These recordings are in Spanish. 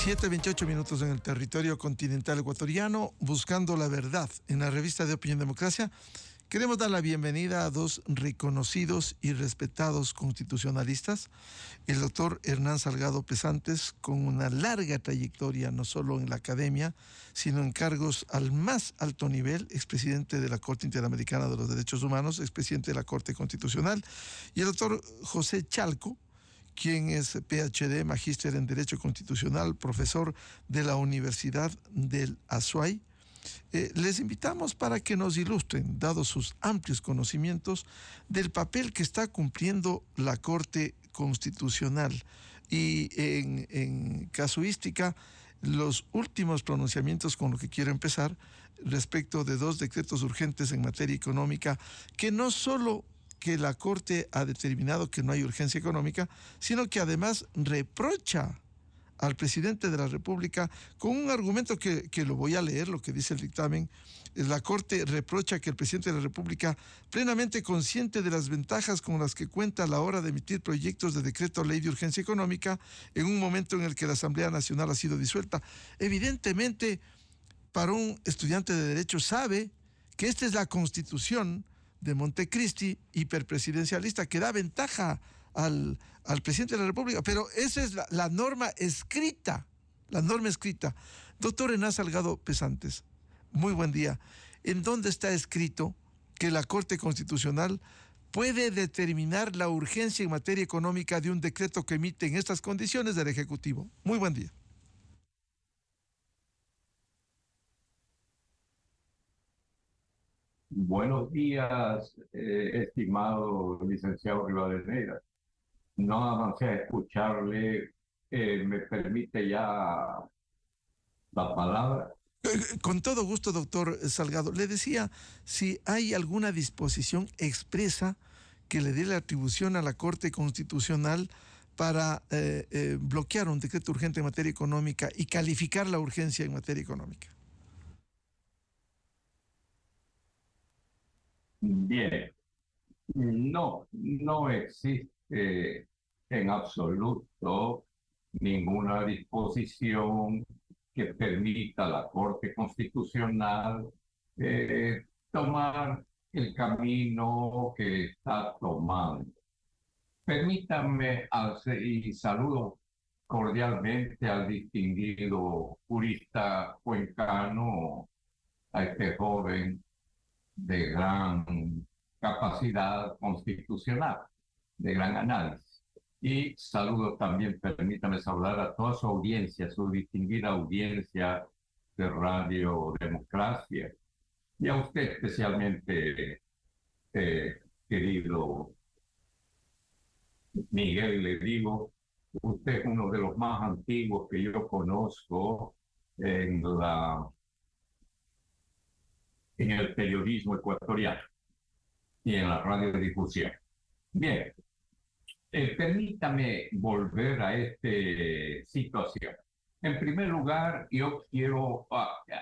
7:28 en el territorio continental ecuatoriano, buscando la verdad. En la revista de Opinión Democracia queremos dar la bienvenida a dos reconocidos y respetados constitucionalistas, el doctor Hernán Salgado Pesantes, con una larga trayectoria no solo en la academia, sino en cargos al más alto nivel, expresidente de la Corte Interamericana de los Derechos Humanos, expresidente de la Corte Constitucional, y el doctor José Chalco, quien es PhD, magíster en Derecho Constitucional, profesor de la Universidad del Azuay. Les invitamos para que nos ilustren, dados sus amplios conocimientos, del papel que está cumpliendo la Corte Constitucional y en casuística, los últimos pronunciamientos con lo que quiero empezar respecto de dos decretos urgentes en materia económica que no solo que la Corte ha determinado que no hay urgencia económica, sino que además reprocha al presidente de la República con un argumento que lo voy a leer, lo que dice el dictamen. La Corte reprocha que el presidente de la República, plenamente consciente de las ventajas con las que cuenta a la hora de emitir proyectos de decreto ley de urgencia económica, en un momento en el que la Asamblea Nacional ha sido disuelta. Evidentemente, para un estudiante de Derecho sabe que esta es la Constitución de Montecristi, hiperpresidencialista, que da ventaja al presidente de la República, pero esa es la norma escrita, la norma escrita. Doctor Hernán Salgado Pesantes, muy buen día. ¿En dónde está escrito que la Corte Constitucional puede determinar la urgencia en materia económica de un decreto que emite en estas condiciones del Ejecutivo? Muy buen día. Buenos días, estimado licenciado Rivadeneira. No avancé a escucharle. ¿Me permite ya la palabra? Con todo gusto, doctor Salgado. Le decía si hay alguna disposición expresa que le dé la atribución a la Corte Constitucional para bloquear un decreto urgente en materia económica y calificar la urgencia en materia económica. Bien, no existe en absoluto ninguna disposición que permita a la Corte Constitucional tomar el camino que está tomando. Permítanme y saludo cordialmente al distinguido jurista cuencano, a este joven de gran capacidad constitucional, de gran análisis. Y saludo también, permítame saludar a toda su audiencia, su distinguida audiencia de Radio Democracia, y a usted especialmente, querido Miguel, le digo, usted es uno de los más antiguos que yo conozco en el periodismo ecuatoriano y en la radiodifusión. Bien, permítame volver a esta situación. En primer lugar, yo quiero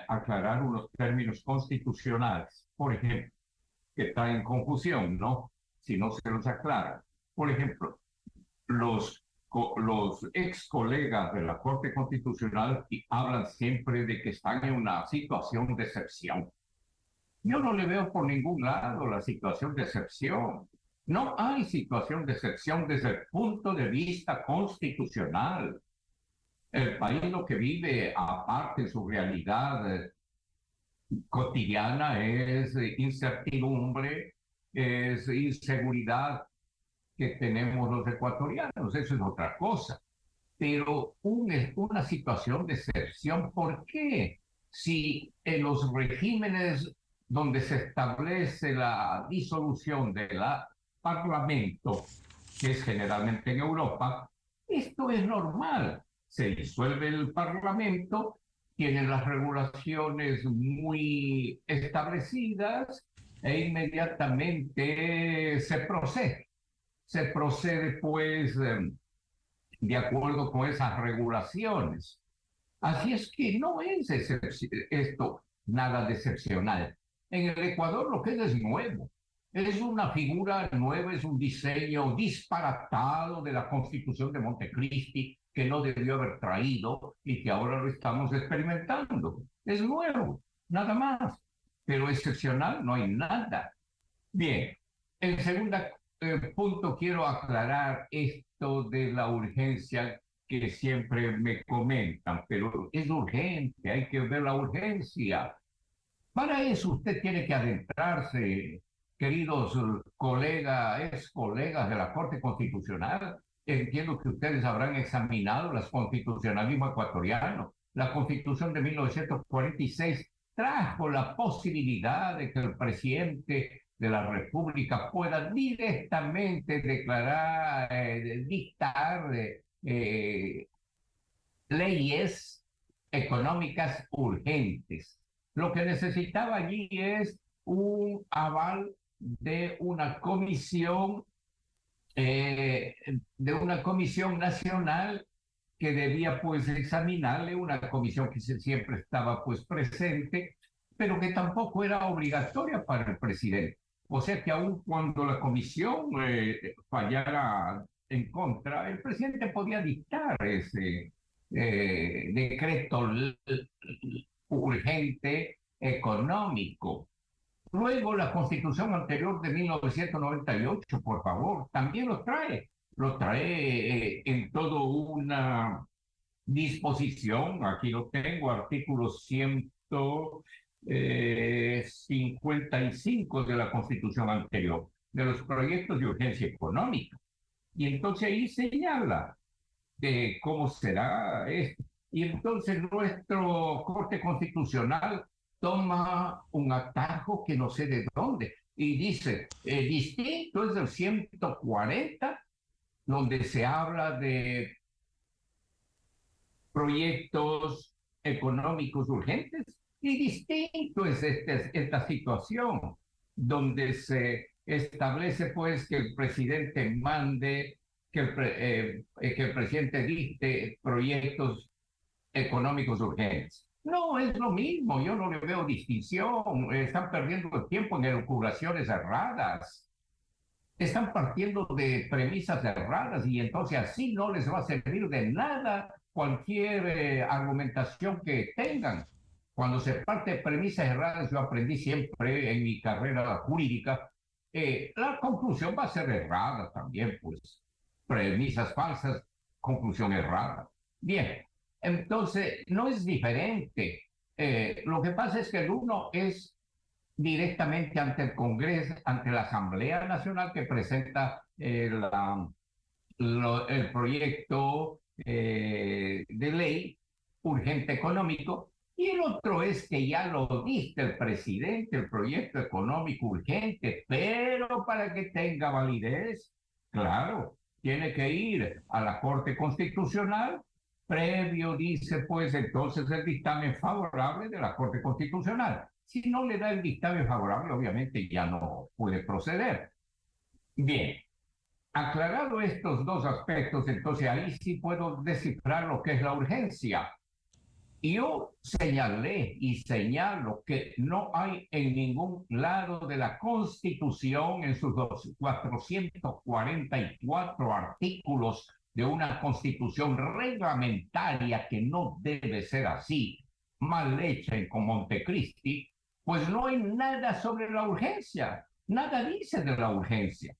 aclarar unos términos constitucionales, por ejemplo, que traen confusión, ¿no? Si no se los aclara. Por ejemplo, los ex colegas de la Corte Constitucional hablan siempre de que están en una situación de excepción. Yo no le veo por ningún lado la situación de excepción. No hay situación de excepción desde el punto de vista constitucional. El país lo que vive, aparte de su realidad cotidiana, es incertidumbre, es inseguridad que tenemos los ecuatorianos. Eso es otra cosa. Pero una situación de excepción, ¿por qué? Si en los regímenes donde se establece la disolución del Parlamento, que es generalmente en Europa, esto es normal. Se disuelve el Parlamento, tienen las regulaciones muy establecidas e inmediatamente se procede. Se procede, pues, de acuerdo con esas regulaciones. Así es que no es esto nada de excepcional. En el Ecuador lo que es nuevo. Es una figura nueva, es un diseño disparatado de la Constitución de Montecristi, que no debió haber traído y que ahora lo estamos experimentando. Es nuevo, nada más, pero excepcional no hay nada. Bien, en segundo punto quiero aclarar esto de la urgencia que siempre me comentan, pero es urgente, hay que ver la urgencia. Para eso usted tiene que adentrarse, queridos colegas, ex colegas de la Corte Constitucional. Entiendo que ustedes habrán examinado el constitucionalismo ecuatoriano. La Constitución de 1946 trajo la posibilidad de que el presidente de la República pueda directamente declarar, dictar leyes económicas urgentes. Lo que necesitaba allí es un aval eh, de una comisión nacional que debía pues examinarle, una comisión que siempre estaba pues presente, pero que tampoco era obligatoria para el presidente. O sea que aun cuando la comisión fallara en contra, el presidente podía dictar ese decreto urgente económico. Luego, la constitución anterior de 1998, por favor, también lo trae en toda una disposición, aquí lo tengo, artículo 155 de la constitución anterior, de los proyectos de urgencia económica. Y entonces ahí señala de cómo será esto. Y entonces nuestro Corte Constitucional toma un atajo que no sé de dónde y dice, distinto es del 140, donde se habla de proyectos económicos urgentes, y distinto es esta situación, donde se establece pues que el presidente mande, que el presidente dicte proyectos económicos urgentes. No es lo mismo, yo no le veo distinción, están perdiendo el tiempo en elucubraciones erradas, están partiendo de premisas erradas y entonces así no les va a servir de nada cualquier argumentación que tengan. Cuando se parte de premisas erradas, yo aprendí siempre en mi carrera jurídica, la conclusión va a ser errada también, pues premisas falsas, conclusión errada. Bien, entonces no es diferente. Lo que pasa es que el uno es directamente ante el Congreso, ante la Asamblea Nacional que presenta el proyecto de ley urgente económico, y el otro es que ya lo diste el presidente, el proyecto económico urgente, pero para que tenga validez, claro, tiene que ir a la Corte Constitucional, previo, dice, pues entonces el dictamen favorable de la Corte Constitucional. Si no le da el dictamen favorable, obviamente ya no puede proceder. Bien, aclarado estos dos aspectos, entonces ahí sí puedo descifrar lo que es la urgencia. Yo señalé y señalo que no hay en ningún lado de la Constitución, en sus 444 artículos de una Constitución reglamentaria, que no debe ser así, mal hecha con Montecristi, pues no hay nada sobre la urgencia, nada dice de la urgencia.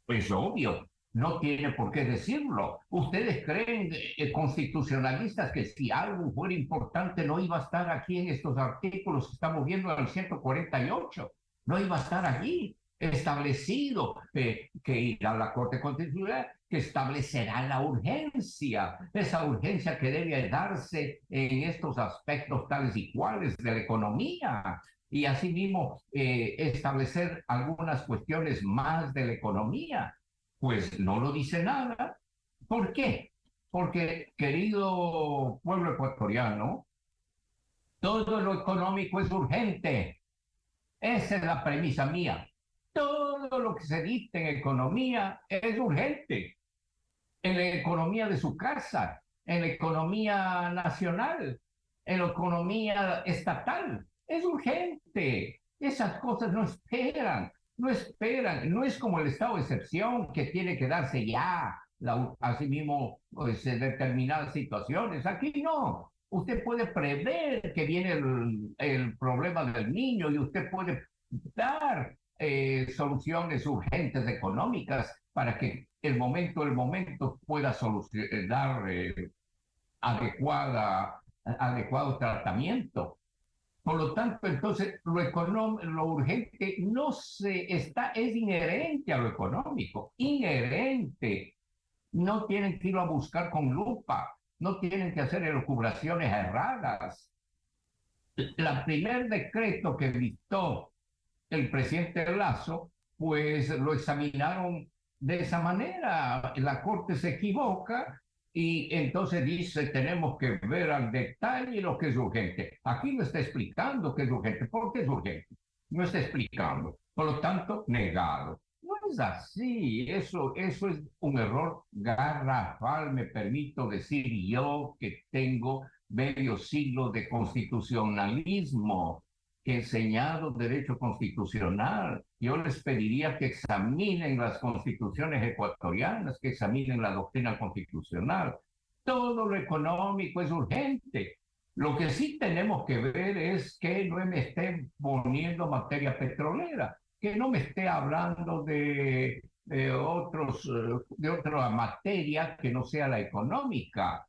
Es obvio, no tiene por qué decirlo. ¿Ustedes creen, constitucionalistas, que si algo fuera importante no iba a estar aquí en estos artículos que estamos viendo en el 148? No iba a estar allí establecido que irá a la Corte Constitucional, que establecerá la urgencia, esa urgencia que debe darse en estos aspectos tales y cuales de la economía, y asimismo establecer algunas cuestiones más de la economía. Pues no lo dice nada. ¿Por qué? Porque, querido pueblo ecuatoriano, todo lo económico es urgente. Esa es la premisa mía. Todo lo que se dicta en economía es urgente. En la economía de su casa, en la economía nacional, en la economía estatal, es urgente. Esas cosas no esperan, no es como el estado de excepción que tiene que darse ya. asimismo, pues, determinadas situaciones. Aquí no. Usted puede prever que viene el problema del niño y usted puede dar soluciones urgentes económicas para que el momento pueda dar adecuado tratamiento. Por lo tanto, entonces, lo urgente no es inherente a lo económico, inherente. No tienen que irlo a buscar con lupa, no tienen que hacer elucubraciones erradas. El primer decreto que dictó el presidente Lazo, pues lo examinaron de esa manera. La Corte se equivoca y entonces dice, tenemos que ver al detalle lo que es urgente. Aquí no está explicando qué es urgente. ¿Por qué es urgente? No está explicando. Por lo tanto, negado. No es así. Eso es un error garrafal, me permito decir yo, que tengo medio siglo de constitucionalismo, que he enseñado derecho constitucional. Yo les pediría que examinen las constituciones ecuatorianas, que examinen la doctrina constitucional. Todo lo económico es urgente. Lo que sí tenemos que ver es que no me esté poniendo materia petrolera, que no me esté hablando de otra materia que no sea la económica,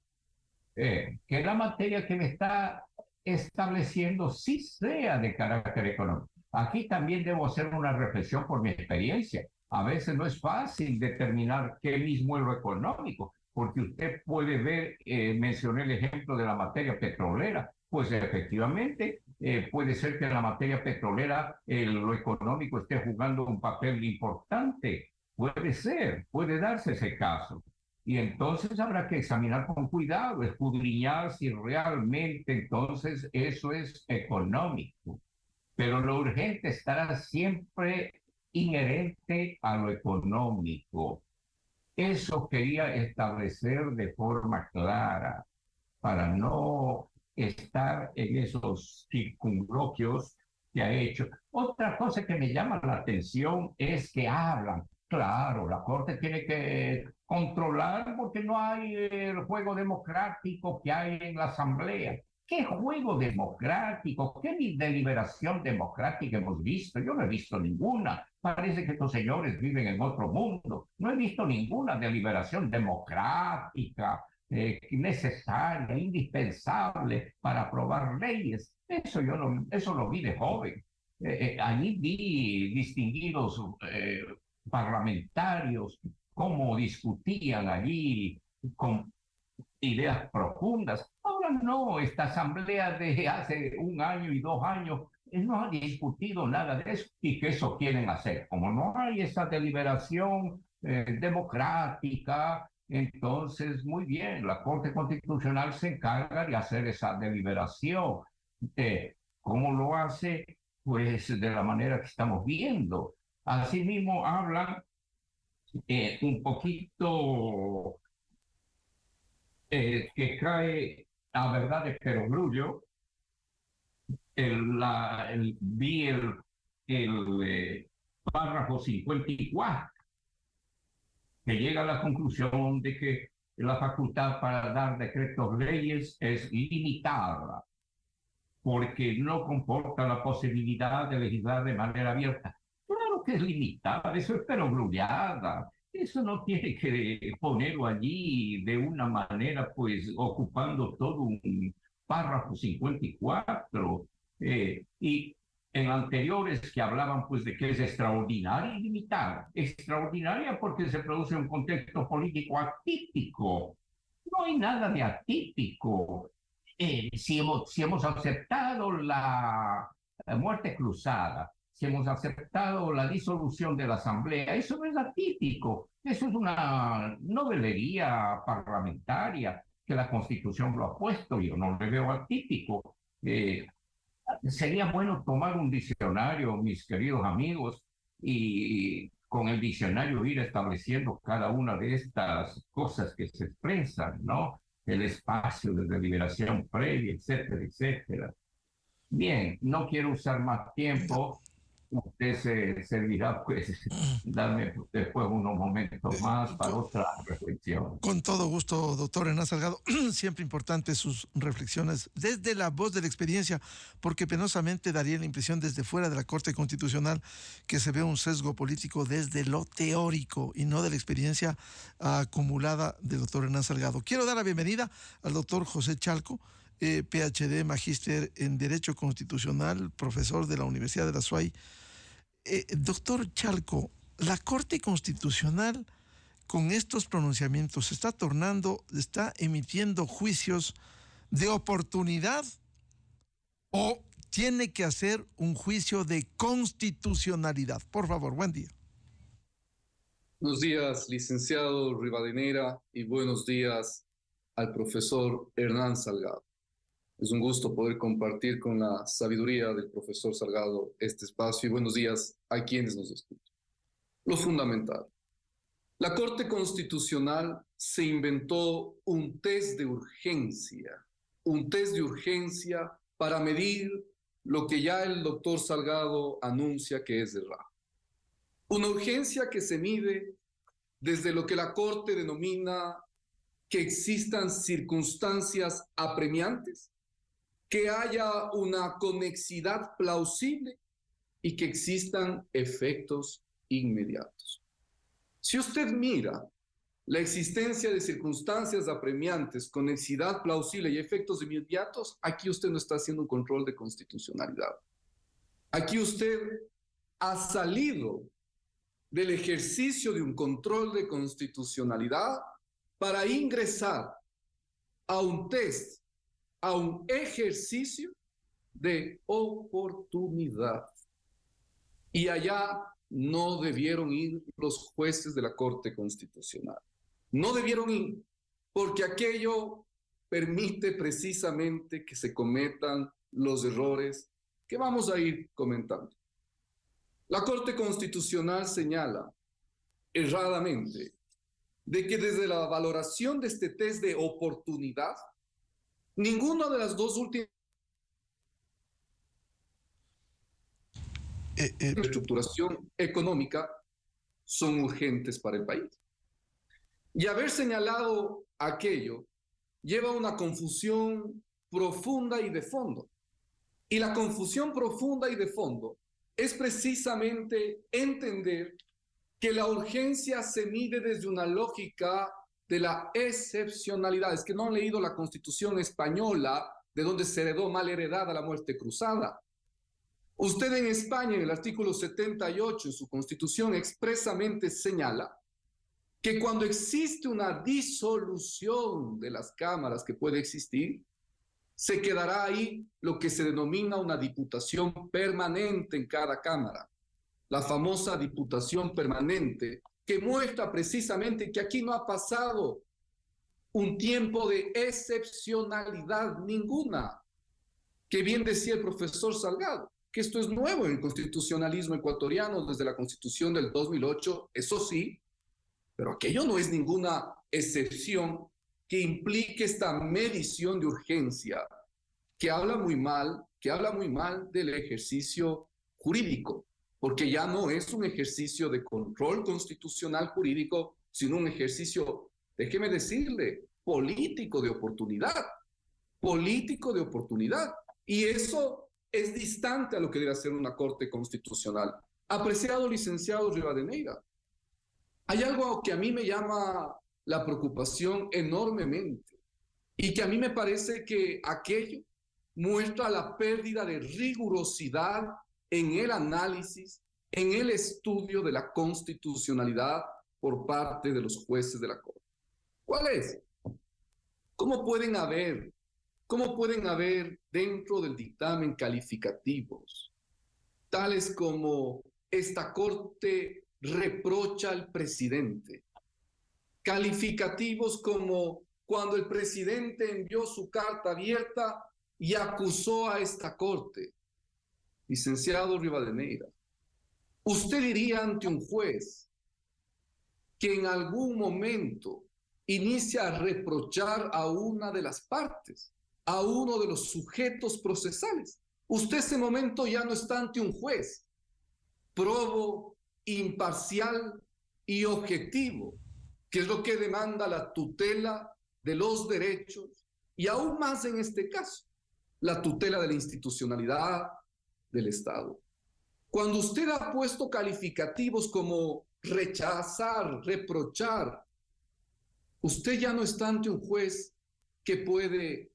que la materia que me está estableciendo sí sea de carácter económico. Aquí también debo hacer una reflexión por mi experiencia. A veces no es fácil determinar qué mismo es lo económico, porque usted puede ver, mencioné el ejemplo de la materia petrolera, pues efectivamente puede ser que en la materia petrolera lo económico esté jugando un papel importante. Puede ser, puede darse ese caso. Y entonces habrá que examinar con cuidado, escudriñar si realmente entonces eso es económico. Pero lo urgente estará siempre inherente a lo económico. Eso quería establecer de forma clara para no estar en esos circunloquios que ha hecho. Otra cosa que me llama la atención es que hablan. Claro, la Corte tiene que controlar porque no hay el juego democrático que hay en la Asamblea. ¿Qué juego democrático? ¿Qué deliberación democrática hemos visto? Yo no he visto ninguna. Parece que estos señores viven en otro mundo. No he visto ninguna deliberación democrática necesaria, indispensable para aprobar leyes. Eso lo vi de joven. Allí vi distinguidos parlamentarios cómo discutían allí con ideas profundas. Ahora no, esta asamblea de hace un año y 2 años no ha discutido nada de eso y que eso quieren hacer. Como no hay esa deliberación democrática, entonces muy bien, la Corte Constitucional se encarga de hacer esa deliberación. ¿Cómo lo hace? Pues de la manera que estamos viendo. Asimismo hablan un poquito que cae a verdad de perogrullo. Vi el párrafo 54, que llega a la conclusión de que la facultad para dar decretos leyes es limitada, porque no comporta la posibilidad de legislar de manera abierta. Claro que es limitada, eso es perogrullada. Eso no tiene que ponerlo allí de una manera, pues, ocupando todo un párrafo 54. Y en anteriores que hablaban, pues, de que es extraordinaria y limitada. Extraordinaria porque se produce un contexto político atípico. No hay nada de atípico. Si hemos aceptado la muerte cruzada, si hemos aceptado la disolución de la Asamblea, eso no es atípico, eso es una novelería parlamentaria que la Constitución lo ha puesto, yo no le veo atípico. Sería bueno tomar un diccionario, mis queridos amigos, y con el diccionario ir estableciendo cada una de estas cosas que se expresan, ¿no? El espacio de deliberación previa, etcétera, etcétera. Bien, no quiero usar más Ya. tiempo. usted se servirá, pues, darme después unos momentos más para otra reflexión. Con todo gusto, doctor Hernán Salgado. Siempre importante sus reflexiones desde la voz de la experiencia, porque penosamente daría la impresión desde fuera de la Corte Constitucional que se ve un sesgo político desde lo teórico y no de la experiencia acumulada del doctor Hernán Salgado. Quiero dar la bienvenida al doctor José Chalco, PhD, magíster en Derecho Constitucional, profesor de la Universidad de la SUAY. Doctor Chalco, la Corte Constitucional con estos pronunciamientos está emitiendo juicios de oportunidad o tiene que hacer un juicio de constitucionalidad. Por favor, buen día. Buenos días, licenciado Rivadeneira, y buenos días al profesor Hernán Salgado. Es un gusto poder compartir con la sabiduría del profesor Salgado este espacio, y buenos días a quienes nos escuchan. Lo fundamental. La Corte Constitucional se inventó un test de urgencia para medir lo que ya el doctor Salgado anuncia que es errado. Una urgencia que se mide desde lo que la Corte denomina que existan circunstancias apremiantes, que haya una conexidad plausible y que existan efectos inmediatos. Si usted mira la existencia de circunstancias apremiantes, conexidad plausible y efectos inmediatos, aquí usted no está haciendo un control de constitucionalidad. Aquí usted ha salido del ejercicio de un control de constitucionalidad para ingresar a un test, a un ejercicio de oportunidad. Y allá no debieron ir los jueces de la Corte Constitucional. No debieron ir porque aquello permite precisamente que se cometan los errores que vamos a ir comentando. La Corte Constitucional señala erradamente de que desde la valoración de este test de oportunidad, ninguna de las dos últimas reestructuración económica son urgentes para el país. Y haber señalado aquello lleva a una confusión profunda y de fondo. Y la confusión profunda y de fondo es precisamente entender que la urgencia se mide desde una lógica de la excepcionalidad. Es que no han leído la Constitución española, de donde se heredó mal heredada la muerte cruzada. Usted en España, en el artículo 78 de su Constitución, expresamente señala que cuando existe una disolución de las cámaras que puede existir, se quedará ahí lo que se denomina una diputación permanente en cada cámara. La famosa diputación permanente, que muestra precisamente que aquí no ha pasado un tiempo de excepcionalidad ninguna, que bien decía el profesor Salgado, que esto es nuevo en el constitucionalismo ecuatoriano desde la Constitución del 2008, eso sí, pero aquello no es ninguna excepción que implique esta medición de urgencia, que habla muy mal del ejercicio jurídico, porque ya no es un ejercicio de control constitucional jurídico, sino un ejercicio, déjeme decirle, político de oportunidad. Y eso es distante a lo que debe hacer una Corte Constitucional. Apreciado licenciado Rivadeneira, hay algo que a mí me llama la preocupación enormemente y que a mí me parece que aquello muestra la pérdida de rigurosidad en el análisis, en el estudio de la constitucionalidad por parte de los jueces de la Corte. ¿Cuál es? ¿Cómo pueden haber dentro del dictamen calificativos, tales como esta Corte reprocha al presidente, calificativos como cuando el presidente envió su carta abierta y acusó a esta Corte? Licenciado Rivadeneira, usted diría ante un juez que en algún momento inicia a reprochar a una de las partes, a uno de los sujetos procesales. Usted ese momento ya no está ante un juez, probo, imparcial y objetivo, que es lo que demanda la tutela de los derechos y aún más en este caso, la tutela de la institucionalidad del Estado. Cuando usted ha puesto calificativos como rechazar, reprochar, usted ya no está ante un juez que puede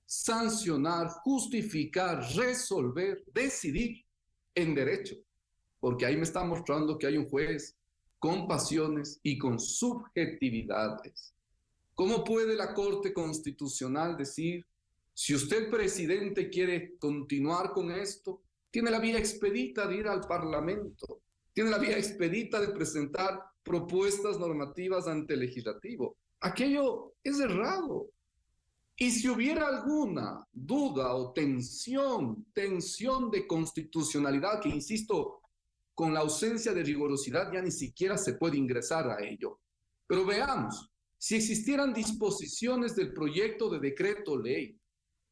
sancionar, justificar, resolver, decidir en derecho, porque ahí me está mostrando que hay un juez con pasiones y con subjetividades. ¿Cómo puede la Corte Constitucional decir, si usted, presidente, quiere continuar con esto, tiene la vía expedita de ir al Parlamento, tiene la vía expedita de presentar propuestas normativas ante el legislativo? Aquello es errado. Y si hubiera alguna duda o tensión de constitucionalidad, que insisto, con la ausencia de rigurosidad ya ni siquiera se puede ingresar a ello. Pero veamos, si existieran disposiciones del proyecto de decreto ley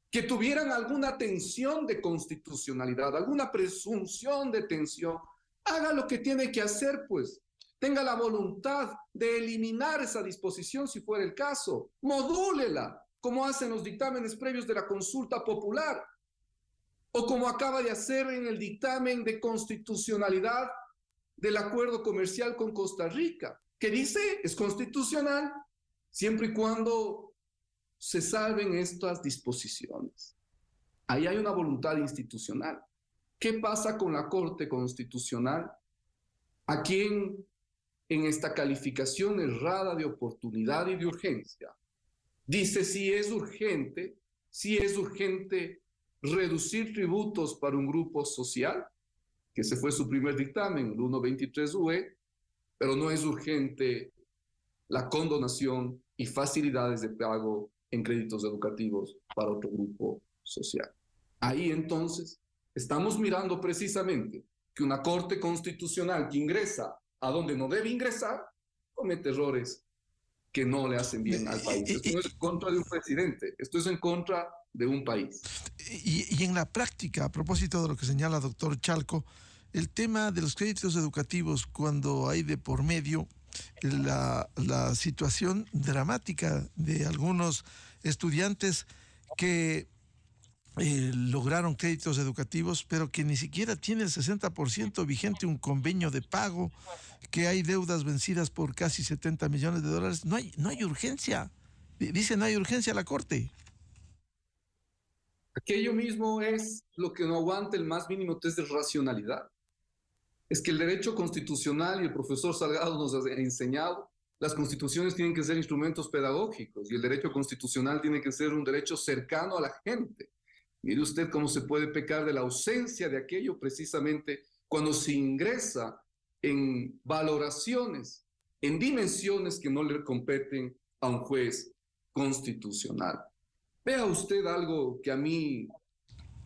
que tuvieran alguna tensión de constitucionalidad, alguna presunción de tensión, haga lo que tiene que hacer, pues. Tenga la voluntad de eliminar esa disposición si fuera el caso. Modúlela, como hacen los dictámenes previos de la consulta popular, o como acaba de hacer en el dictamen de constitucionalidad del acuerdo comercial con Costa Rica, que dice es constitucional siempre y cuando se salven estas disposiciones. Ahí hay una voluntad institucional. ¿Qué pasa con la Corte Constitucional? ¿A quién en esta calificación errada de oportunidad y de urgencia dice si es urgente reducir tributos para un grupo social, que ese fue su primer dictamen, el 123 UE, pero no es urgente la condonación y facilidades de pago en créditos educativos para otro grupo social? Ahí entonces estamos mirando precisamente que una Corte Constitucional que ingresa a donde no debe ingresar comete errores que no le hacen bien al país. Esto no es en contra de un presidente, esto es en contra de un país. Y en la práctica, a propósito de lo que señala el doctor Chalco, el tema de los créditos educativos, cuando hay de por medio la situación dramática de algunos estudiantes que lograron créditos educativos, pero que ni siquiera tiene el 60% vigente un convenio de pago, que hay deudas vencidas por casi 70 millones de dólares. No hay urgencia. Dice, no hay urgencia a la Corte. Aquello mismo es lo que no aguanta el más mínimo test de racionalidad. Es que el derecho constitucional, y el profesor Salgado nos ha enseñado, las constituciones tienen que ser instrumentos pedagógicos y el derecho constitucional tiene que ser un derecho cercano a la gente. Mire usted cómo se puede pecar de la ausencia de aquello precisamente cuando se ingresa en valoraciones, en dimensiones que no le competen a un juez constitucional. Vea usted algo que a mí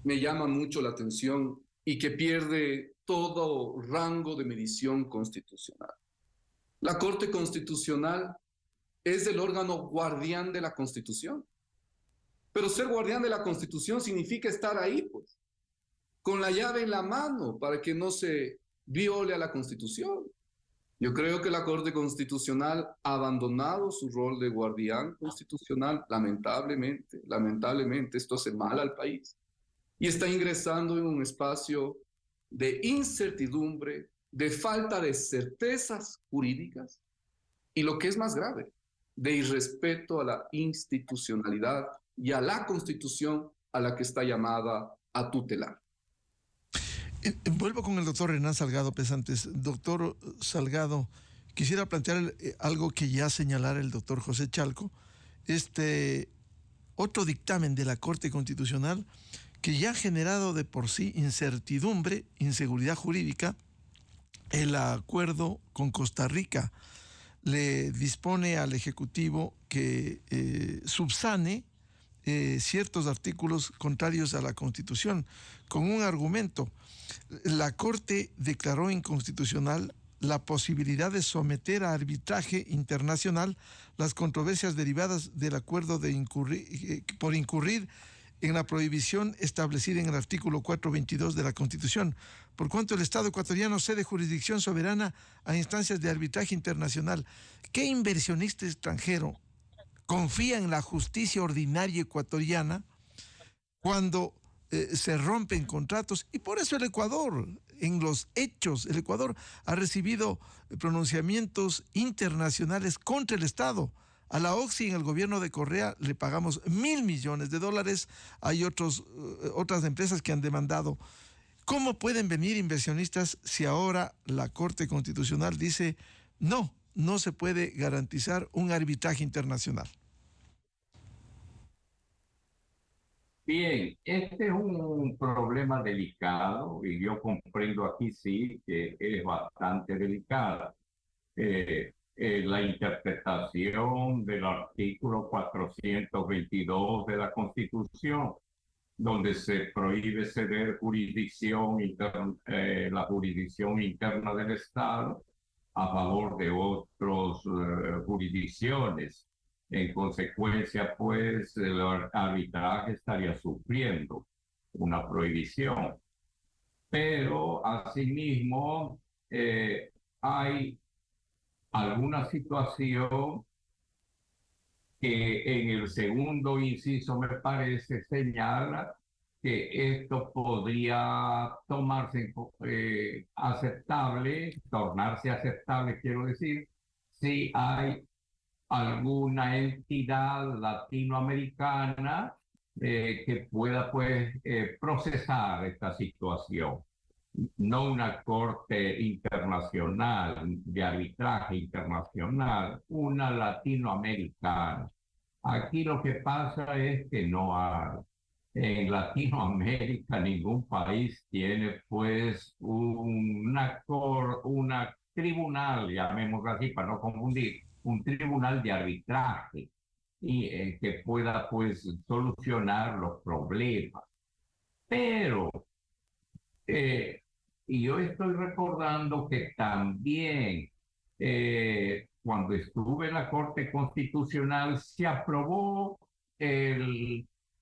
me llama mucho la atención y que pierde todo rango de medición constitucional. La Corte Constitucional es el órgano guardián de la Constitución. Pero ser guardián de la Constitución significa estar ahí, pues, con la llave en la mano para que no se viole a la Constitución. Yo creo que la Corte Constitucional ha abandonado su rol de guardián constitucional, lamentablemente, esto hace mal al país. Y está ingresando en un espacio de incertidumbre, de falta de certezas jurídicas y, lo que es más grave, de irrespeto a la institucionalidad y a la Constitución a la que está llamada a tutelar. Vuelvo con el doctor Hernán Salgado Pesantes. Doctor Salgado, quisiera plantear algo que ya señalara el doctor José Chalco, otro dictamen de la Corte Constitucional que ya ha generado de por sí incertidumbre, inseguridad jurídica. El acuerdo con Costa Rica le dispone al Ejecutivo que subsane ciertos artículos contrarios a la Constitución, con un argumento. La Corte declaró inconstitucional la posibilidad de someter a arbitraje internacional las controversias derivadas del acuerdo por incurrir en la prohibición establecida en el artículo 422 de la Constitución, por cuanto el Estado ecuatoriano cede jurisdicción soberana a instancias de arbitraje internacional. ¿Qué inversionista extranjero confía en la justicia ordinaria ecuatoriana cuando se rompen contratos? Y por eso el Ecuador, en los hechos, el Ecuador ha recibido pronunciamientos internacionales contra el Estado. A la Oxy en el gobierno de Correa le pagamos $1.000 millones. Hay otras empresas que han demandado. ¿Cómo pueden venir inversionistas si ahora la Corte Constitucional dice no se puede garantizar un arbitraje internacional? Bien, este es un problema delicado y yo comprendo aquí sí que es bastante delicada. La interpretación del artículo 422 de la Constitución, donde se prohíbe ceder la jurisdicción interna del Estado a favor de otras jurisdicciones. En consecuencia, pues, el arbitraje estaría sufriendo una prohibición. Pero, asimismo, hay alguna situación que en el segundo inciso, me parece, señala que esto podría tornarse aceptable, quiero decir, si hay alguna entidad latinoamericana que pueda, pues, procesar esta situación. No una corte internacional, de arbitraje internacional, una latinoamericana. Aquí lo que pasa es que no hay. En Latinoamérica ningún país tiene pues una tribunal, llamémoslo así para no confundir, un tribunal de arbitraje y que pueda pues solucionar los problemas. Pero y yo estoy recordando que también cuando estuve en la Corte Constitucional se aprobó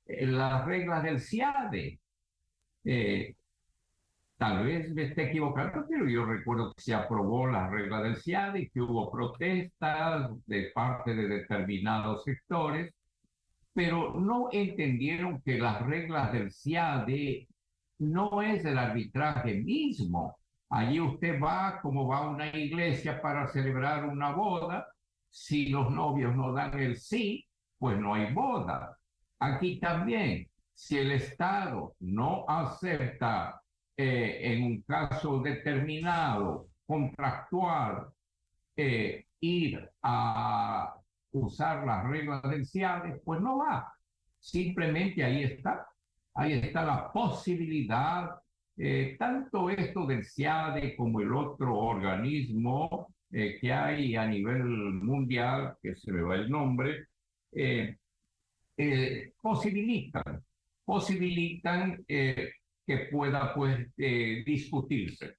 las reglas del CIADE. Tal vez me esté equivocando, pero yo recuerdo que se aprobó las reglas del CIADE y que hubo protestas de parte de determinados sectores, pero no entendieron que las reglas del CIADE no es el arbitraje mismo. Allí usted va como va a una iglesia para celebrar una boda. Si los novios no dan el sí, pues no hay boda. Aquí también, si el Estado no acepta en un caso determinado, contractual, ir a usar las reglas del CIADE, pues no va. Simplemente ahí está la posibilidad, tanto esto del CIADE como el otro organismo que hay a nivel mundial, que se me va el nombre, posibilitan que pueda pues discutirse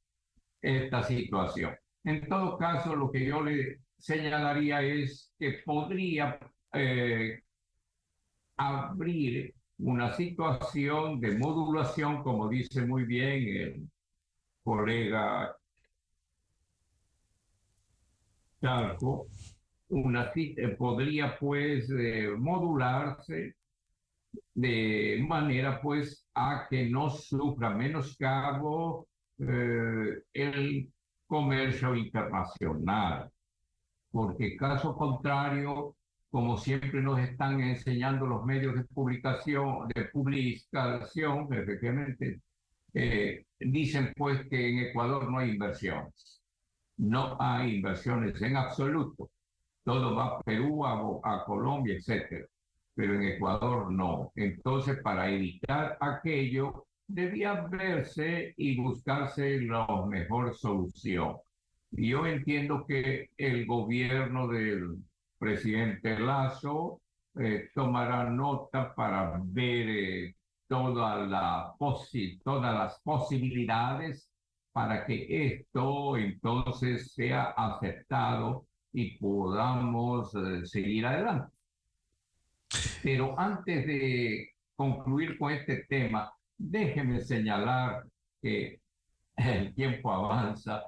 esta situación. En todo caso, lo que yo le señalaría es que podría abrir una situación de modulación, como dice muy bien el colega Charco, podría pues modularse de manera pues a que no sufra menoscabo el comercio internacional, porque caso contrario, como siempre nos están enseñando los medios de publicación, efectivamente, dicen pues que en Ecuador no hay inversiones. No hay inversiones en absoluto. Todo va a Perú, a Colombia, etcétera. Pero en Ecuador no. Entonces, para evitar aquello, debía verse y buscarse la mejor solución. Y yo entiendo que el gobierno del presidente Lasso tomará nota para ver todas las posibilidades para que esto entonces sea aceptado y podamos seguir adelante. Pero antes de concluir con este tema, déjeme señalar que el tiempo avanza.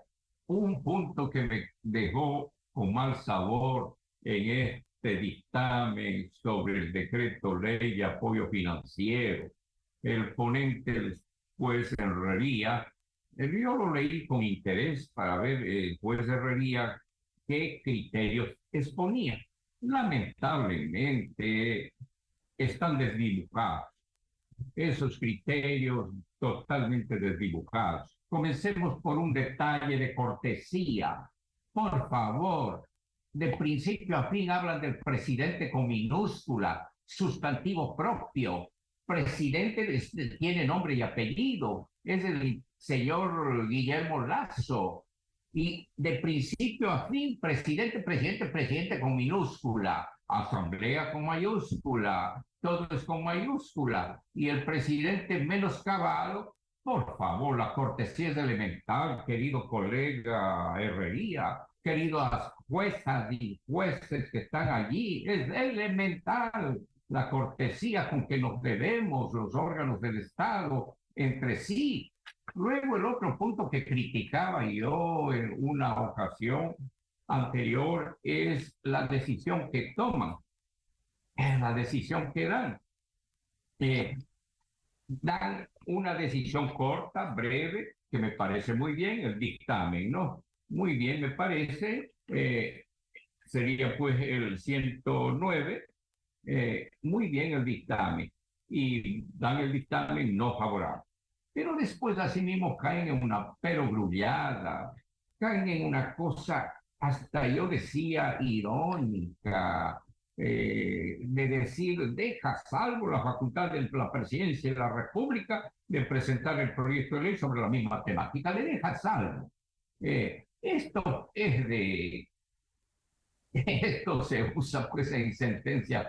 Un punto que me dejó con mal sabor en este dictamen sobre el decreto ley de apoyo financiero. El ponente, el juez Herrería, yo lo leí con interés para ver el juez Herrería qué criterios exponía. Lamentablemente están desdibujados esos criterios, totalmente desdibujados. Comencemos por un detalle de cortesía. Por favor, de principio a fin hablan del presidente con minúscula, sustantivo propio. Presidente tiene nombre y apellido, es el señor Guillermo Lasso. Y de principio a fin, presidente, presidente, presidente con minúscula, asamblea con mayúscula, todo es con mayúscula. Y el presidente menoscabado, por favor, la cortesía es elemental, querido colega Herrería, queridas juezas y jueces que están allí, es elemental la cortesía con que nos debemos los órganos del Estado entre sí. Luego el otro punto que criticaba yo en una ocasión anterior es la decisión que toman, la decisión que dan. Dan una decisión corta, breve, que me parece muy bien, el dictamen, ¿no? Muy bien, me parece, sería pues el 109, muy bien el dictamen, y dan el dictamen no favorable. Pero después así mismo caen en una perogrullada, caen en una cosa, hasta yo decía, irónica, de decir, deja salvo la facultad de la presidencia de la República de presentar el proyecto de ley sobre la misma temática, le deja salvo. Esto es de... Esto se usa pues en sentencias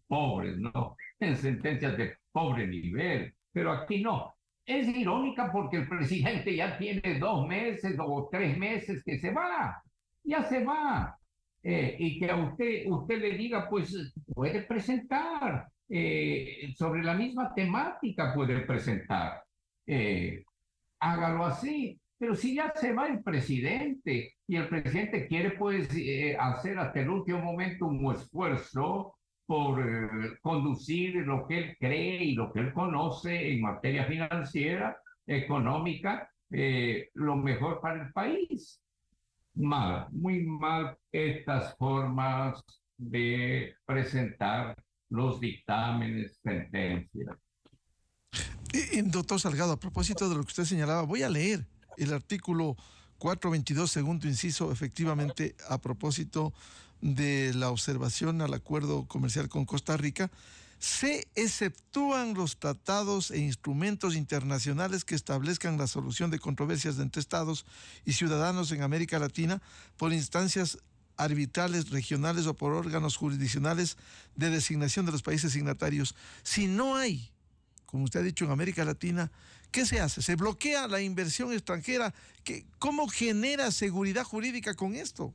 pobres, ¿no? En sentencias de pobre nivel, pero aquí no. Es irónica porque el presidente ya tiene 2 meses o 3 meses que se va, ya se va. Y que a usted le diga, pues puede presentar, sobre la misma temática puede presentar. Hágalo así. Pero si ya se va el presidente y el presidente quiere pues hacer hasta el último momento un esfuerzo por conducir lo que él cree y lo que él conoce en materia financiera, económica, lo mejor para el país. Mal, muy mal estas formas de presentar los dictámenes, sentencias. Doctor Salgado, a propósito de lo que usted señalaba, voy a leer el artículo 422, segundo inciso, efectivamente, a propósito de la observación al acuerdo comercial con Costa Rica. Se exceptúan los tratados e instrumentos internacionales que establezcan la solución de controversias entre estados y ciudadanos en América Latina por instancias arbitrales, regionales o por órganos jurisdiccionales de designación de los países signatarios. Si no hay, como usted ha dicho, en América Latina, ¿qué se hace? ¿Se bloquea la inversión extranjera? ¿Cómo genera seguridad jurídica con esto?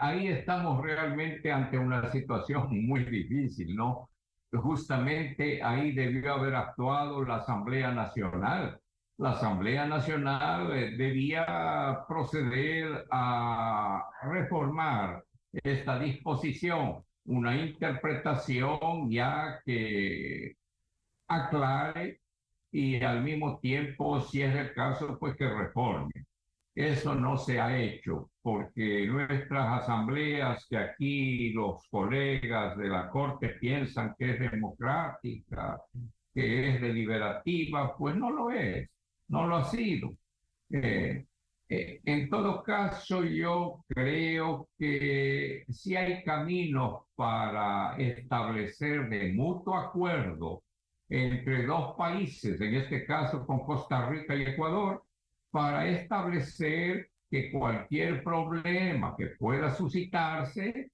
Ahí estamos realmente ante una situación muy difícil, ¿no? Justamente ahí debió haber actuado la Asamblea Nacional. La Asamblea Nacional debía proceder a reformar esta disposición, una interpretación ya que aclare y al mismo tiempo, si es el caso, pues que reforme. Eso no se ha hecho porque nuestras asambleas, que aquí los colegas de la Corte piensan que es democrática, que es deliberativa, pues no lo es, no lo ha sido. En todo caso, yo creo que sí hay caminos para establecer de mutuo acuerdo entre dos países, en este caso con Costa Rica y Ecuador, para establecer que cualquier problema que pueda suscitarse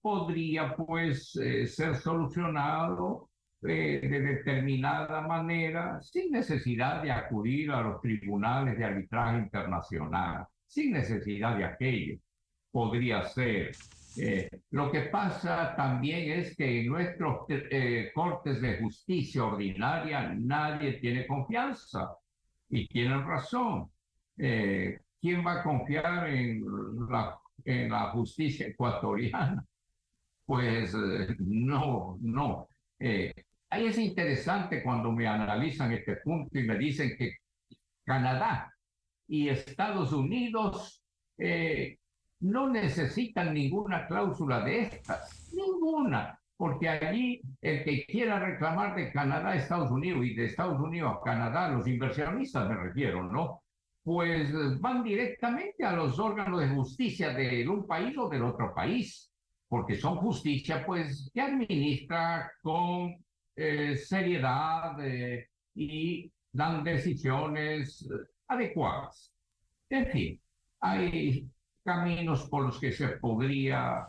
podría pues ser solucionado de determinada manera sin necesidad de acudir a los tribunales de arbitraje internacional, sin necesidad de aquello. Podría ser Lo que pasa también es que en nuestros cortes de justicia ordinaria nadie tiene confianza y tienen razón. ¿Quién va a confiar en la justicia ecuatoriana? Pues no, no. Ahí es interesante cuando me analizan este punto y me dicen que Canadá y Estados Unidos no necesitan ninguna cláusula de estas, ninguna, porque allí el que quiera reclamar de Canadá a Estados Unidos y de Estados Unidos a Canadá, los inversionistas me refiero, ¿no? Pues van directamente a los órganos de justicia de un país o del otro país, porque son justicia pues que administra con seriedad y dan decisiones adecuadas. En fin, hay caminos por los que se podría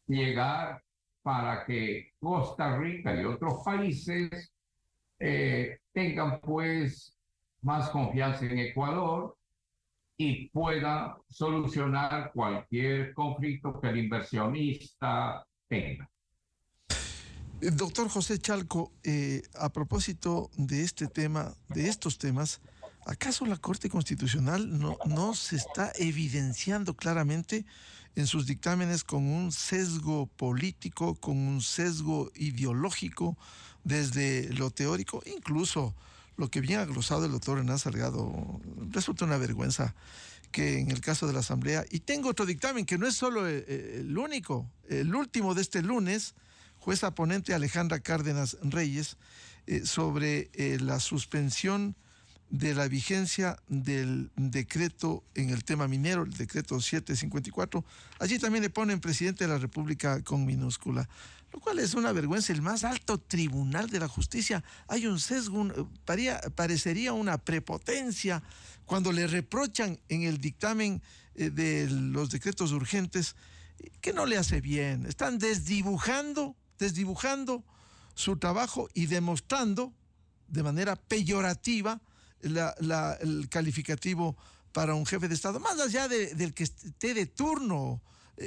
llegar para que Costa Rica y otros países tengan pues más confianza en Ecuador y puedan solucionar cualquier conflicto que el inversionista tenga. Doctor José Chalco, a propósito de este tema, de estos temas, ¿acaso la Corte Constitucional no se está evidenciando claramente en sus dictámenes con un sesgo político, con un sesgo ideológico desde lo teórico? Incluso lo que bien ha glosado el doctor Hernán Salgado resulta una vergüenza que en el caso de la Asamblea, y tengo otro dictamen que no es solo el único, el último de este lunes, jueza ponente Alejandra Cárdenas Reyes, sobre la suspensión de la vigencia del decreto en el tema minero, el decreto 754. Allí también le ponen presidente de la República con minúscula, lo cual es una vergüenza. El más alto tribunal de la justicia, hay un sesgo, parecería una prepotencia cuando le reprochan en el dictamen de los decretos urgentes que no le hace bien. Están desdibujando su trabajo y demostrando de manera peyorativa el calificativo para un jefe de Estado, más allá del que esté de turno,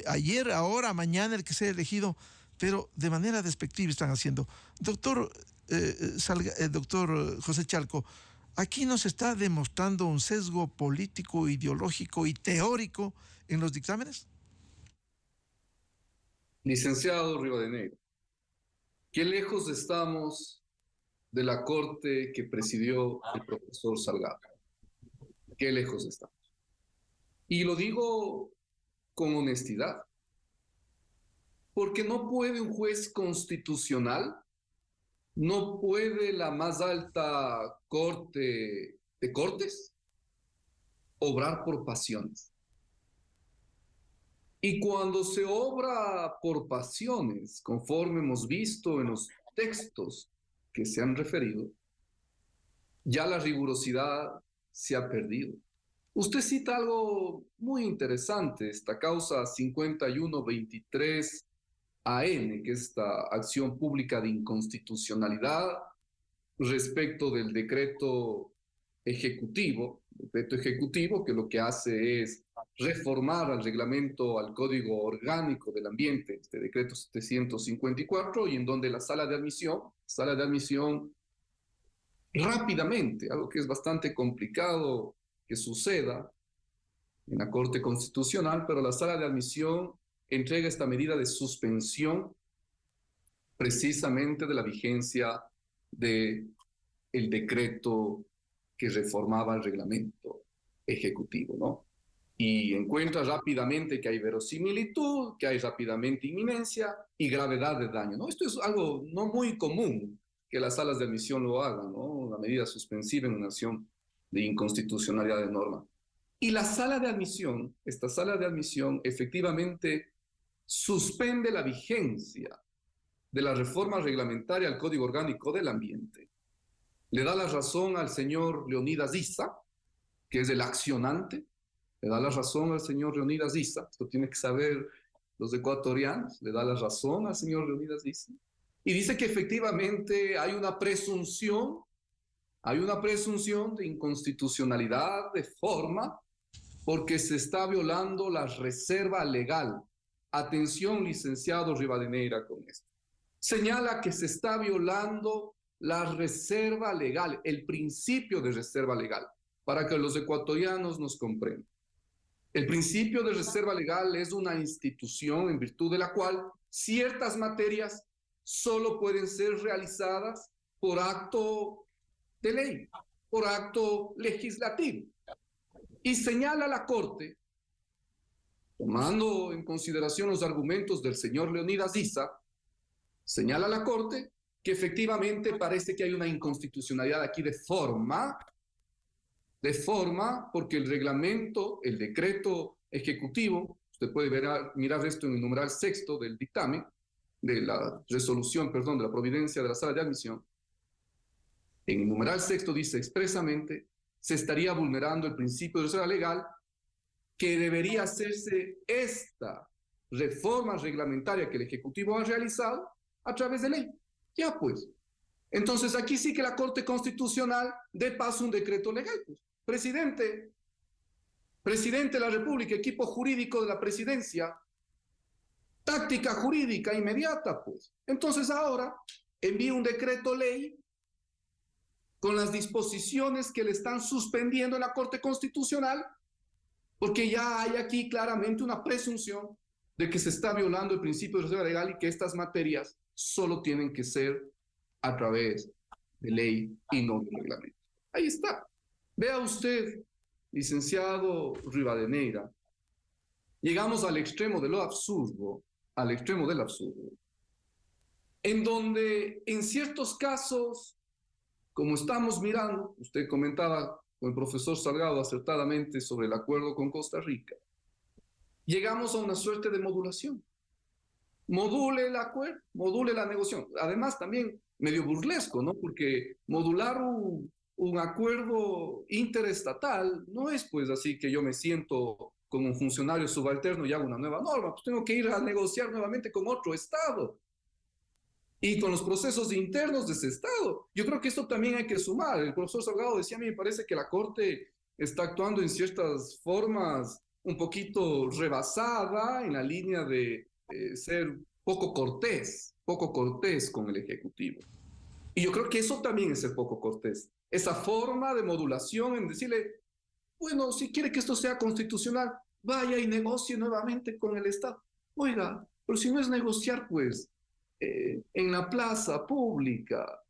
ayer, ahora, mañana, el que sea elegido, pero de manera despectiva están haciendo. Doctor José Chalco, aquí nos está demostrando un sesgo político, ideológico y teórico en los dictámenes. Licenciado Rivadeneira, qué lejos estamos de la corte que presidió el profesor Salgado. Qué lejos estamos. Y lo digo con honestidad, porque no puede un juez constitucional, no puede la más alta corte de cortes obrar por pasiones. Y cuando se obra por pasiones, conforme hemos visto en los textos que se han referido, ya la rigurosidad se ha perdido. Usted cita algo muy interesante, esta causa 5123 AN, que es esta acción pública de inconstitucionalidad respecto del decreto ejecutivo que lo que hace es reformar al reglamento, al Código Orgánico del Ambiente, este decreto 754, y en donde la sala de admisión rápidamente, algo que es bastante complicado que suceda en la Corte Constitucional, pero la sala de admisión entrega esta medida de suspensión precisamente de la vigencia del decreto que reformaba el reglamento ejecutivo, ¿no? Y encuentra rápidamente que hay verosimilitud, que hay rápidamente inminencia y gravedad de daño, ¿no? Esto es algo no muy común que las salas de admisión lo hagan, ¿no? Una medida suspensiva en una acción de inconstitucionalidad de norma. Y la sala de admisión, esta sala de admisión efectivamente suspende la vigencia de la reforma reglamentaria al Código Orgánico del Ambiente. Le da la razón al señor Leonidas Issa, que es el accionante, le da la razón al señor Leonidas Issa, esto tiene que saber los ecuatorianos, le da la razón al señor Leonidas Issa, y dice que efectivamente hay una presunción de inconstitucionalidad de forma porque se está violando la reserva legal atención, licenciado Rivadeneira, con esto. Señala que se está violando la reserva legal, el principio de reserva legal, para que los ecuatorianos nos comprendan. El principio de reserva legal es una institución en virtud de la cual ciertas materias solo pueden ser realizadas por acto de ley, por acto legislativo. Y señala la Corte, tomando en consideración los argumentos del señor Leonidas Issa, señala la Corte que efectivamente parece que hay una inconstitucionalidad aquí de forma, porque el reglamento, el decreto ejecutivo, usted puede mirar esto en el numeral sexto del dictamen, de la resolución, perdón, de la providencia de la sala de admisión. En el numeral sexto dice expresamente, se estaría vulnerando el principio de reserva legal, que debería hacerse esta reforma reglamentaria que el Ejecutivo ha realizado a través de ley. Ya pues. Entonces aquí sí que la Corte Constitucional dé paso un decreto legal. Pues. Presidente de la República, equipo jurídico de la presidencia, táctica jurídica inmediata, pues. Entonces ahora envía un decreto ley con las disposiciones que le están suspendiendo en la Corte Constitucional, porque ya hay aquí claramente una presunción de que se está violando el principio de reserva legal y que estas materias solo tienen que ser a través de ley y no de reglamento. Ahí está. Vea usted, licenciado Rivadeneira, llegamos al extremo de lo absurdo, en donde en ciertos casos, como estamos mirando, usted comentaba con el profesor Salgado acertadamente sobre el acuerdo con Costa Rica, llegamos a una suerte de modulación. Module el acuerdo, module la negociación. Además también medio burlesco, ¿no? Porque modular un acuerdo interestatal no es pues así que yo me siento como un funcionario subalterno y hago una nueva norma, pues tengo que ir a negociar nuevamente con otro Estado y con los procesos internos de ese Estado. Yo creo que esto también hay que sumar. El profesor Salgado decía, a mí me parece que la Corte está actuando en ciertas formas un poquito rebasada en la línea de ser poco cortés con el Ejecutivo. Y yo creo que eso también es ser poco cortés. Esa forma de modulación en decirle, bueno, si quiere que esto sea constitucional, vaya y negocie nuevamente con el Estado. Oiga, pero si no es negociar, pues, en la plaza pública,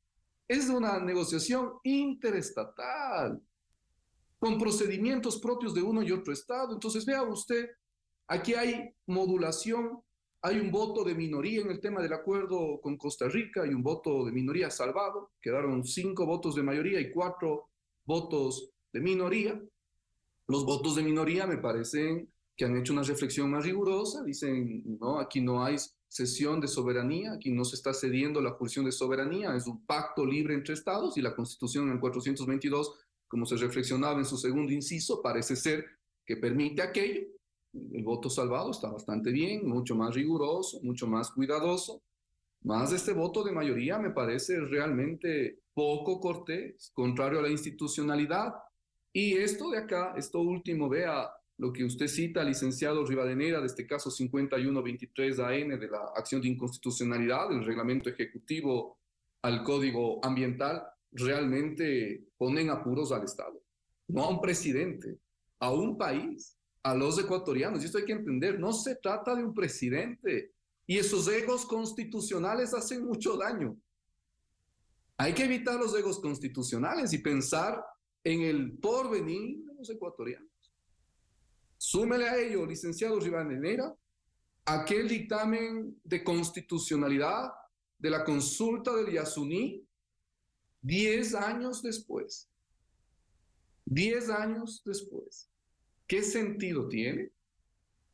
es una negociación interestatal, con procedimientos propios de uno y otro Estado. Entonces, vea usted, aquí hay modulación, hay un voto de minoría en el tema del acuerdo con Costa Rica, hay un voto de minoría salvado, quedaron 5 votos de mayoría y 4 votos de minoría. Los votos de minoría me parecen que han hecho una reflexión más rigurosa, dicen, no, aquí no hay cesión de soberanía, aquí no se está cediendo la jurisdicción de soberanía, es un pacto libre entre Estados y la Constitución en el 422, como se reflexionaba en su segundo inciso, parece ser que permite aquello. El voto salvado está bastante bien, mucho más riguroso, mucho más cuidadoso. Más este voto de mayoría me parece realmente poco cortés, contrario a la institucionalidad. Y esto de acá, esto último, vea lo que usted cita, licenciado Rivadeneira, de este caso 5123-AN de la acción de inconstitucionalidad del reglamento ejecutivo al Código Ambiental, realmente ponen apuros al Estado, no a un presidente, a un país, a los ecuatorianos. Y esto hay que entender, no se trata de un presidente. Y esos egos constitucionales hacen mucho daño. Hay que evitar los egos constitucionales y pensar en el porvenir de los ecuatorianos. Súmele a ello, licenciado Rivadeneira, aquel dictamen de constitucionalidad de la consulta del Yasuní 10 años después. 10 años después. ¿Qué sentido tiene?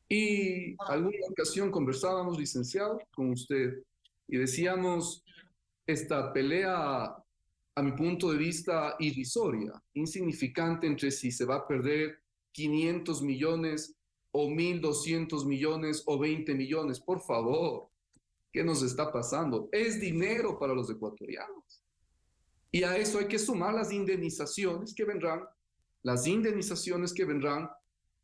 Y alguna ocasión conversábamos, licenciado, con usted y decíamos, esta pelea, a mi punto de vista, irrisoria, insignificante entre si se va a perder 500 millones o 1.200 millones o 20 millones. Por favor, ¿qué nos está pasando? Es dinero para los ecuatorianos. Y a eso hay que sumar las indemnizaciones que vendrán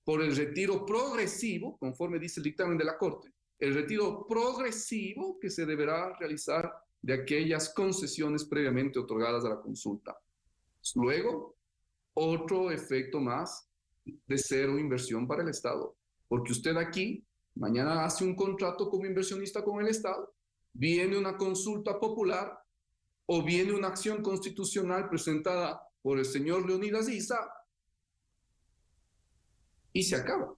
por el retiro progresivo, conforme dice el dictamen de la Corte, el retiro progresivo que se deberá realizar de aquellas concesiones previamente otorgadas a la consulta. Luego, otro efecto más de cero inversión para el Estado, porque usted aquí mañana hace un contrato como inversionista con el Estado, viene una consulta popular o viene una acción constitucional presentada por el señor Leonidas Issa y se acaba.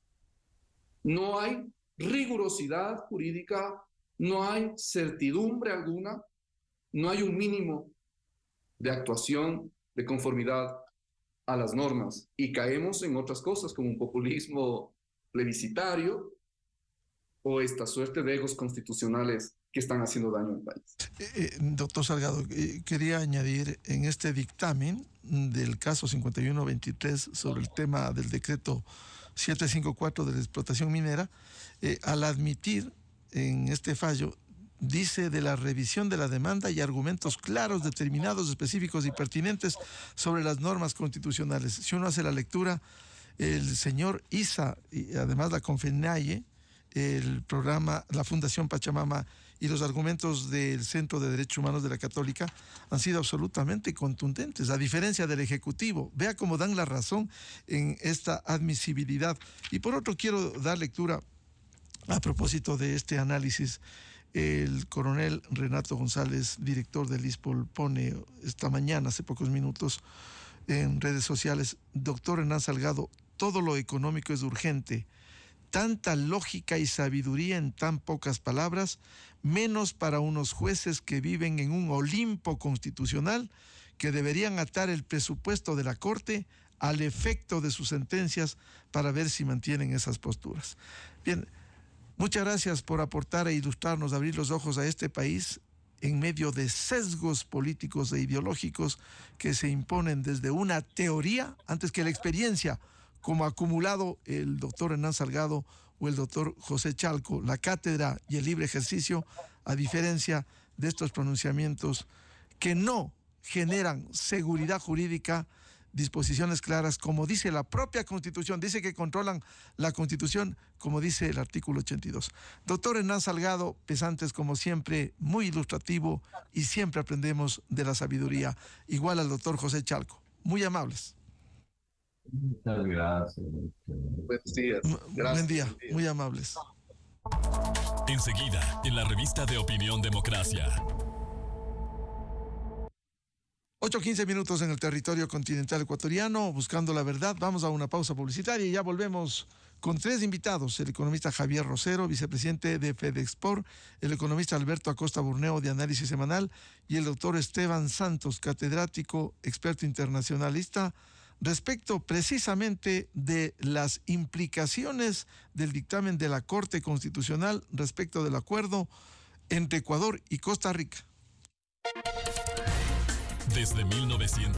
No hay rigurosidad jurídica, no hay certidumbre alguna, no hay un mínimo de actuación de conformidad a las normas y caemos en otras cosas como un populismo plebiscitario o esta suerte de egos constitucionales que están haciendo daño al país. Doctor Salgado, quería añadir en este dictamen del caso 5123 sobre el tema del decreto 754 de la explotación minera, al admitir en este fallo, dice de la revisión de la demanda y argumentos claros, determinados, específicos y pertinentes sobre las normas constitucionales. Si uno hace la lectura, el señor Issa y además la Confenaye, el programa, la Fundación Pachamama y los argumentos del Centro de Derechos Humanos de la Católica han sido absolutamente contundentes, a diferencia del Ejecutivo. Vea cómo dan la razón en esta admisibilidad. Y por otro, quiero dar lectura a propósito de este análisis. El coronel Renato González, director del ISPOL, pone esta mañana, hace pocos minutos, en redes sociales: doctor Hernán Salgado, todo lo económico es urgente. Tanta lógica y sabiduría en tan pocas palabras, menos para unos jueces que viven en un Olimpo constitucional que deberían atar el presupuesto de la Corte al efecto de sus sentencias para ver si mantienen esas posturas. Bien, muchas gracias por aportar e ilustrarnos, abrir los ojos a este país en medio de sesgos políticos e ideológicos que se imponen desde una teoría antes que la experiencia, como ha acumulado el doctor Hernán Salgado o el doctor José Chalco, la cátedra y el libre ejercicio, a diferencia de estos pronunciamientos que no generan seguridad jurídica, disposiciones claras, como dice la propia Constitución, dice que controlan la Constitución, como dice el artículo 82. Doctor Hernán Salgado, pesantes como siempre, muy ilustrativo y siempre aprendemos de la sabiduría, igual al doctor José Chalco, muy amables. Muchas gracias. Buenos días. Gracias. Buen día, muy amables. Enseguida, en la revista de Opinión Democracia. 8:15 minutos en el territorio continental ecuatoriano, buscando la verdad. Vamos a una pausa publicitaria y ya volvemos con tres invitados: el economista Javier Rosero, vicepresidente de Fedexport, el economista Alberto Acosta Burneo, de Análisis Semanal, y el doctor Esteban Santos, catedrático, experto internacionalista, respecto precisamente de las implicaciones del dictamen de la Corte Constitucional respecto del acuerdo entre Ecuador y Costa Rica. Desde 1900.